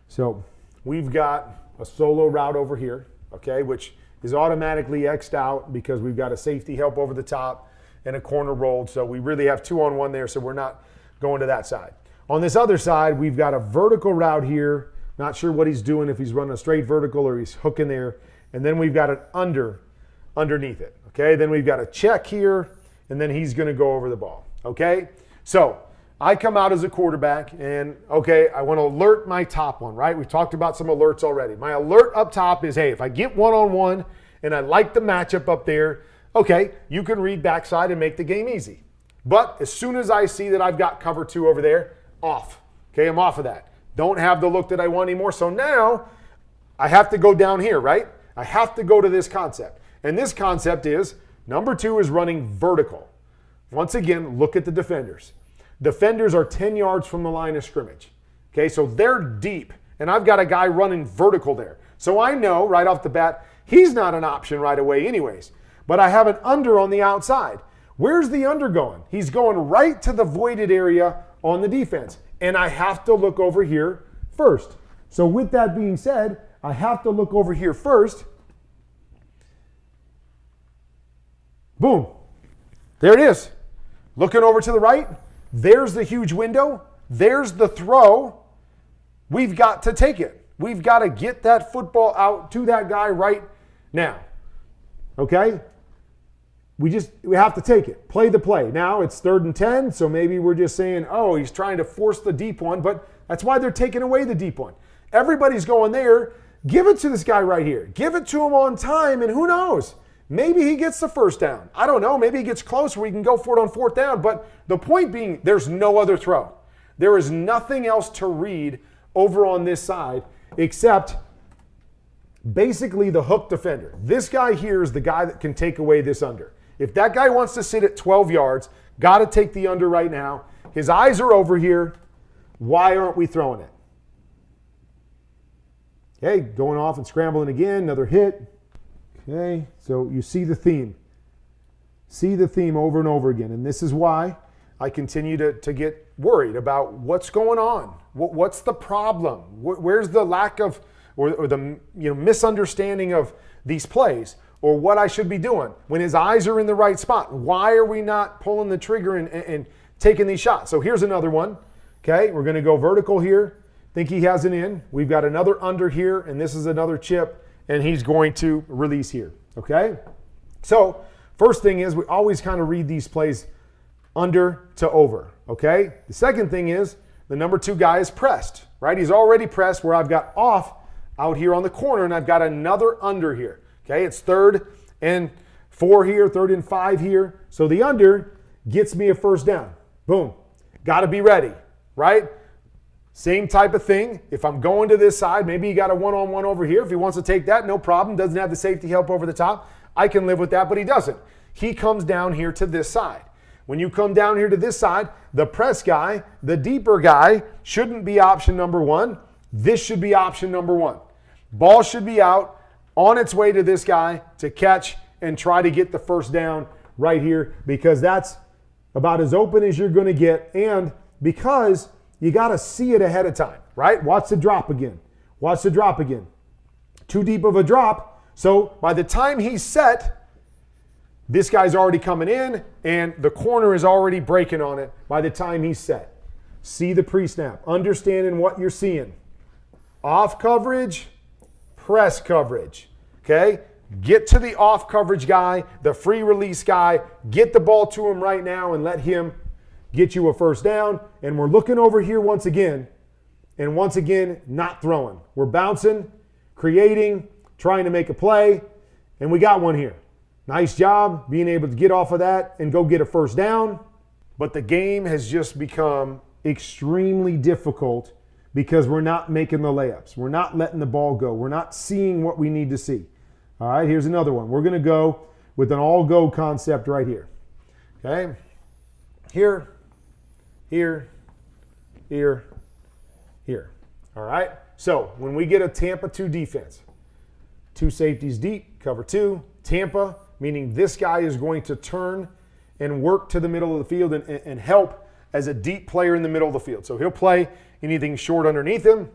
so we've got a solo route over here, okay, which is automatically X'd out because we've got a safety help over the top and a corner rolled, so we really have 2-on-1 there, so we're not going to that side. On this other side, we've got a vertical route here, not sure what he's doing, if he's running a straight vertical or he's hooking there, and then we've got an underneath it. Okay, then we've got a check here, and then he's going to go over the ball. Okay, so I come out as a quarterback, and okay, I want to alert my top one, right? We've talked about some alerts already. My alert up top is, hey, if I get one-on-one and I like the matchup up there, okay, you can read backside and make the game easy. But as soon as I see that I've got cover 2 over there, off. Okay, I'm off of that. Don't have the look that I want anymore. So now I have to go down here, right? I have to go to this concept. And this concept is number 2 is running vertical. Once again, look at the defenders. Defenders are 10 yards from the line of scrimmage. Okay, so they're deep. And I've got a guy running vertical there. So I know right off the bat, he's not an option right away anyways. But I have an under on the outside. Where's the under going? He's going right to the voided area on the defense. And I have to look over here first. So with that being said, I have to look over here first. Boom. There it is. Looking over to the right. There's the huge window. There's the throw. We've got to take it. We've got to get that football out to that guy right now. Okay? We have to take it. Play the play. Now it's 3rd and 10, so maybe we're just saying, oh, he's trying to force the deep one, but that's why they're taking away the deep one. Everybody's going there. Give it to this guy right here. Give it to him on time, and who knows? Maybe he gets the first down. I don't know. Maybe he gets close where he can go for it on 4th down, but the point being, there's no other throw. There is nothing else to read over on this side except basically the hook defender. This guy here is the guy that can take away this under. If that guy wants to sit at 12 yards, got to take the under right now. His eyes are over here. Why aren't we throwing it? Okay, going off and scrambling again, another hit. Okay, so you see the theme. See the theme over and over again. And this is why I continue to get worried about what's going on. What's the problem? Where's the lack of, or the misunderstanding of these plays? Or what I should be doing when his eyes are in the right spot. Why are we not pulling the trigger and taking these shots? So here's another one. Okay, we're going to go vertical here. Think he has it in. We've got another under here, and this is another chip, and he's going to release here. Okay? So first thing is we always kind of read these plays under to over. Okay? The second thing is the number 2 guy is pressed, right? He's already pressed where I've got off out here on the corner, and I've got another under here. Okay, it's 3rd and 4 here, 3rd and 5 here. So the under gets me a first down. Boom. Got to be ready, right? Same type of thing. If I'm going to this side, maybe he got a one-on-one over here. If he wants to take that, no problem. Doesn't have the safety help over the top. I can live with that, but he doesn't. He comes down here to this side. When you come down here to this side, the press guy, the deeper guy, shouldn't be option number 1. This should be option number 1. Ball should be out, on its way to this guy to catch and try to get the first down right here, because that's about as open as you're going to get, and because you got to see it ahead of time, right? Watch the drop again. Watch the drop again. Too deep of a drop, so by the time he's set, this guy's already coming in, and the corner is already breaking on it by the time he's set. See the pre-snap. Understanding what you're seeing. Off coverage, press coverage, okay? Get to the off coverage guy, the free release guy, get the ball to him right now and let him get you a first down. And we're looking over here once again, and once again, not throwing. We're bouncing, creating, trying to make a play, and we got one here. Nice job being able to get off of that and go get a first down. But the game has just become extremely difficult because we're not making the layups. We're not letting the ball go. We're not seeing what we need to see. All right, here's another one. We're going to go with an all-go concept right here. Okay? Here, here, here, here. All right? So when we get a Tampa 2 defense, 2 safeties deep, cover 2, Tampa, meaning this guy is going to turn and work to the middle of the field and help as a deep player in the middle of the field. So he'll play anything short underneath him.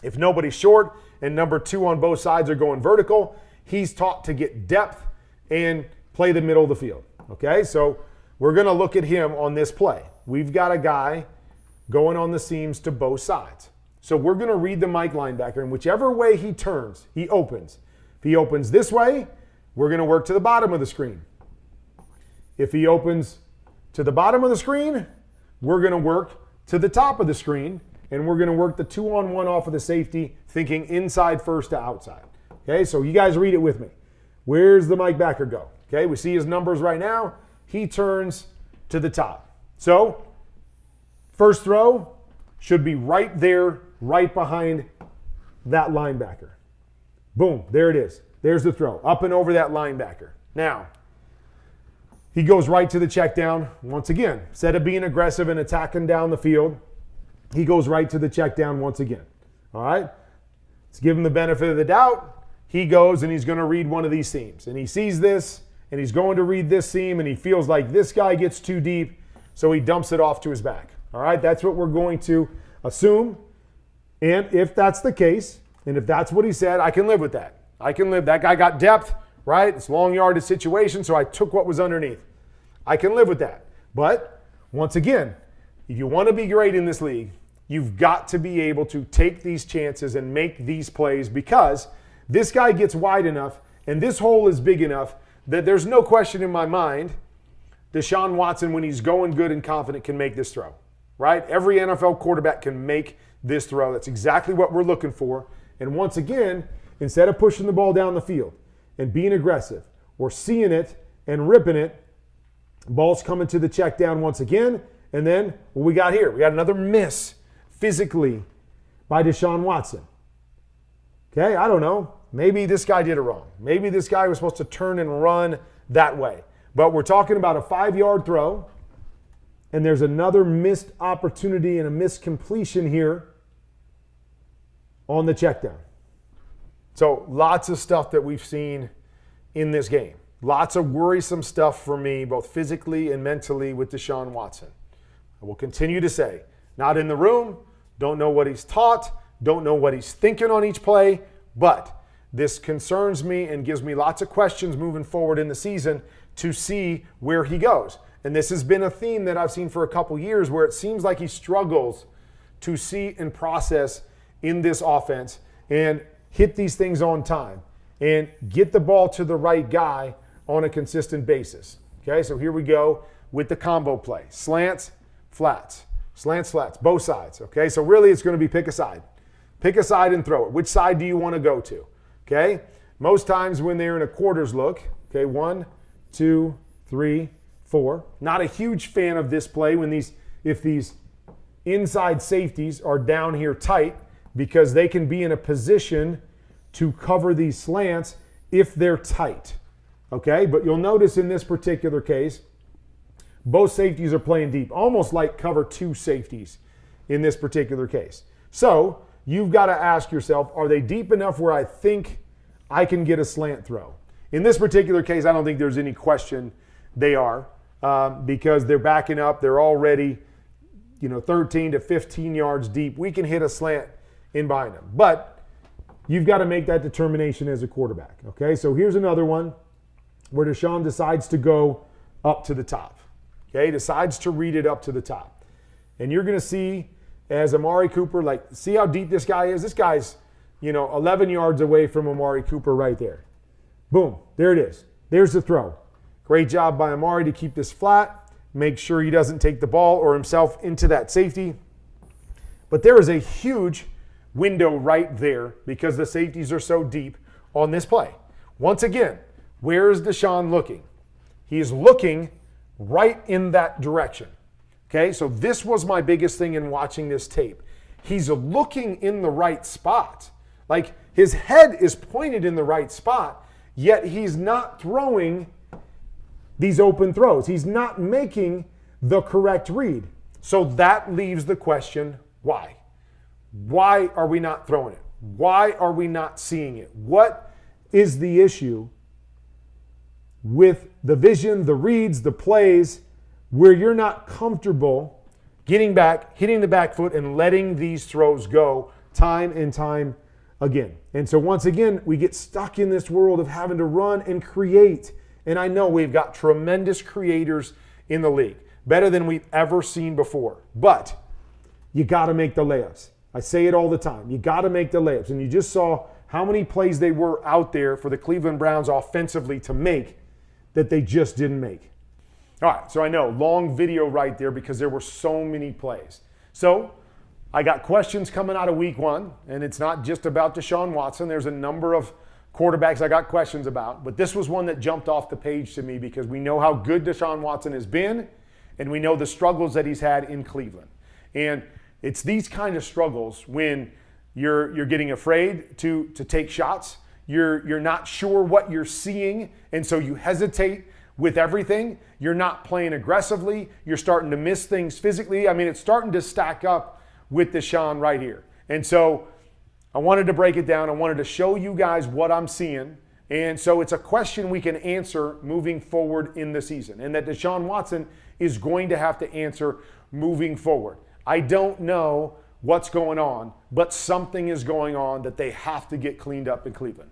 If nobody's short and number 2 on both sides are going vertical, he's taught to get depth and play the middle of the field. Okay, so we're going to look at him on this play. We've got a guy going on the seams to both sides. So we're going to read the Mike linebacker, and whichever way he turns, he opens. If he opens this way, we're going to work to the bottom of the screen. If he opens to the bottom of the screen, we're going to work to the top of the screen, and we're going to work the 2-on-1 off of the safety, thinking inside first to outside. Okay, so you guys read it with me. Where's the Mike backer go? Okay, we see his numbers right now. He turns to the top. So, first throw should be right there, right behind that linebacker. Boom, there it is. There's the throw, up and over that linebacker. Now, he goes right to the check down. Once again, instead of being aggressive and attacking down the field, he goes right to the check down once again. All right? Let's give him the benefit of the doubt. He goes and he's going to read one of these seams. And he sees this, and he's going to read this seam, and he feels like this guy gets too deep, so he dumps it off to his back. All right? That's what we're going to assume. And if that's the case, and if that's what he said, I can live with that. I can live. That guy got depth, right? It's long yardage situation, so I took what was underneath. I can live with that. But once again, if you want to be great in this league, you've got to be able to take these chances and make these plays, because this guy gets wide enough and this hole is big enough that there's no question in my mind Deshaun Watson, when he's going good and confident, can make this throw, right? Every NFL quarterback can make this throw. That's exactly what we're looking for. And once again, instead of pushing the ball down the field and being aggressive or seeing it and ripping it, ball's coming to the check down once again. And then what we got here? We got another miss physically by Deshaun Watson. Okay, I don't know. Maybe this guy did it wrong. Maybe this guy was supposed to turn and run that way. But we're talking about a 5-yard throw, and there's another missed opportunity and a missed completion here on the check down. So lots of stuff that we've seen in this game. Lots of worrisome stuff for me, both physically and mentally, with Deshaun Watson. I will continue to say, not in the room, don't know what he's taught, don't know what he's thinking on each play, but this concerns me and gives me lots of questions moving forward in the season to see where he goes. And this has been a theme that I've seen for a couple years, where it seems like he struggles to see and process in this offense and hit these things on time and get the ball to the right guy on a consistent basis. Okay, so here we go with the combo play. Slants, flats. Slants, flats, both sides. Okay, so really it's going to be pick a side. Pick a side and throw it. Which side do you want to go to? Okay, most times when they're in a quarters look, okay, 1, 2, 3, 4. Not a huge fan of this play if these inside safeties are down here tight, because they can be in a position to cover these slants if they're tight. Okay, but you'll notice in this particular case, both safeties are playing deep, almost like cover 2 safeties in this particular case. So you've got to ask yourself, are they deep enough where I think I can get a slant throw? In this particular case, I don't think there's any question they are, because they're backing up. They're already 13 to 15 yards deep. We can hit a slant in behind them. But you've got to make that determination as a quarterback. Okay, so here's another one where Deshaun decides to go up to the top. Okay, decides to read it up to the top. And you're going to see, as Amari Cooper, see how deep this guy is? This guy's, 11 yards away from Amari Cooper right there. Boom, there it is. There's the throw. Great job by Amari to keep this flat, make sure he doesn't take the ball or himself into that safety. But there is a huge window right there because the safeties are so deep on this play. Once again, where is Deshaun looking? He is looking right in that direction. Okay, so this was my biggest thing in watching this tape. He's looking in the right spot. Like, his head is pointed in the right spot, yet he's not throwing these open throws. He's not making the correct read. So that leaves the question, why? Why are we not throwing it? Why are we not seeing it? What is the issue with the vision, the reads, the plays, where you're not comfortable getting back, hitting the back foot, and letting these throws go time and time again? And so once again, we get stuck in this world of having to run and create. And I know we've got tremendous creators in the league, better than we've ever seen before. But you got to make the layups. I say it all the time. You got to make the layups. And you just saw how many plays they were out there for the Cleveland Browns offensively to make that they just didn't make. All right, so I know, long video right there because there were so many plays. So I got questions coming out of week 1, and it's not just about Deshaun Watson. There's a number of quarterbacks I got questions about, but this was one that jumped off the page to me because we know how good Deshaun Watson has been, and we know the struggles that he's had in Cleveland. And it's these kind of struggles when you're getting afraid to take shots, you're not sure what you're seeing, and so you hesitate with everything. You're not playing aggressively. You're starting to miss things physically. I mean, it's starting to stack up with Deshaun right here. And so I wanted to break it down. I wanted to show you guys what I'm seeing. And so it's a question we can answer moving forward in the season, and that Deshaun Watson is going to have to answer moving forward. I don't know what's going on, but something is going on that they have to get cleaned up in Cleveland.